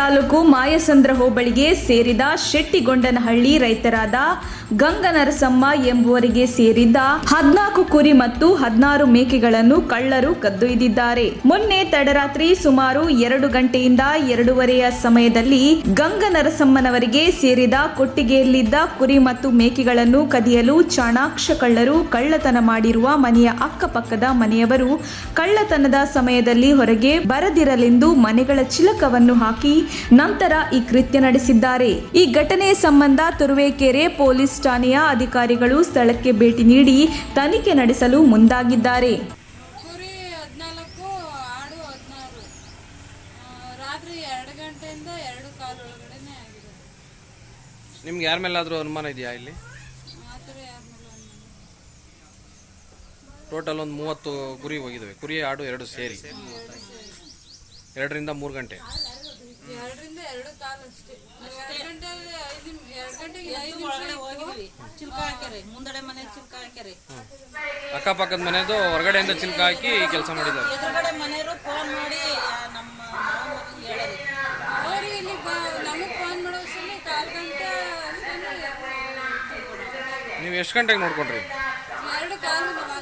ತಾಲೂಕು ಮಾಯಸಂದ್ರ ಹೋಬಳಿಗೆ ಸೇರಿದ ಶೆಟ್ಟಿಗೊಂಡನಹಳ್ಳಿ ರೈತರಾದ ಗಂಗನರಸಮ್ಮ ಎಂಬುವರಿಗೆ ಸೇರಿದ್ದ 14 ಕುರಿ ಮತ್ತು 16 ಮೇಕೆಗಳನ್ನು ಕಳ್ಳರು ಕದ್ದೊಯ್ದಿದ್ದಾರೆ. ಮೊನ್ನೆ ತಡರಾತ್ರಿ ಸುಮಾರು 2 ಗಂಟೆಯಿಂದ 2:30 ಸಮಯದಲ್ಲಿ ಗಂಗನರಸಮ್ಮನವರಿಗೆ ಸೇರಿದ ಕೊಟ್ಟಿಗೆಯಲ್ಲಿದ್ದ ಕುರಿ ಮತ್ತು ಮೇಕೆಗಳನ್ನು ಕದಿಯಲು ಚಾಣಾಕ್ಷ ಕಳ್ಳರು ಕಳ್ಳತನ ಮಾಡಿರುವ ಮನೆಯ ಅಕ್ಕಪಕ್ಕದ ಮನೆಯವರು ಕಳ್ಳತನದ ಸಮಯದಲ್ಲಿ ಹೊರಗೆ ಬರದಿರಲೆಂದು ಮನೆಗಳ ಚಿಲಕವನ್ನು ಹಾಕಿ ನಂತರ ಈ ಕೃತ್ಯ ನಡೆಸಿದ್ದಾರೆ. ಈ ಘಟನೆ ಸಂಬಂಧ ತುರುವೇಕೆರೆ ಪೊಲೀಸ್ ಠಾಣೆಯ ಅಧಿಕಾರಿಗಳು ಸ್ಥಳಕ್ಕೆ ಭೇಟಿ ನೀಡಿ ತನಿಖೆ ನಡೆಸಲು ಮುಂದಾಗಿದ್ದಾರೆ. ಕುರಿ 14, ಆಡು 16. ರಾತ್ರಿ 2 ಗಂಟೆಯಿಂದ 2:15 ಒಳಗಡೆನೆ ಆಗಿದೆ. ನಿಮ್ಗೆ ಯಾರ ಮೇಲಾದ್ರೂ ಅನುಮಾನ ಇದೆಯಾ? ಇಲ್ಲಿ ಆ ಥರ ಯಾರ ಮೇಲೆ ಅನುಮಾನ? ಟೋಟಲ್ ಒಂದು 30 ಕುರಿ ಹೋಗಿದ್ದಾವೆ. ಕುರಿ ಆಡು 2 ಸೇರಿ 2 ರಿಂದ 3 ಗಂಟೆ. 2 ರಿಂದ 2:15 ಅಷ್ಟೇ. 2 ಗಂಟೆಗೆ 5 ನಿಮಿಷ ಹೋಗಿದ್ವಿ. ಚಿಲ್ಕ ಹಾಕ್ಯಾರೆ, ಮುಂದಡೆ ಮನೆ ಚಿಲ್ಕ ಹಾಕ್ಯಾರೆ. ಅಕ್ಕಪಕ್ಕದ ಮನೆದು ಹೊರಗಡೆಯಿಂದ ಚಿಲ್ಕ ಹಾಕಿ ಕೆಲಸ ಮಾಡಿದ್ದಾರೆ. ಎದುರುಗಡೆ ಮನೆಯವರು ಫೋನ್ ಮಾಡಿ ನಮ್ಮ ಮಾವನಿಗೆ ಹೇಳಿದ್ರು. ಅವ್ರು ಇಲ್ಲಿ ನಮಗೆ ಫೋನ್ ಮಾಡೋ ಅಷ್ಟರಲ್ಲಿ 1/4 ಗಂಟೆ ನೀವು ಎಷ್ಟು ಗಂಟೆಗೆ ನೋಡ್ಕೊಂಡ್ರಿ? 2:15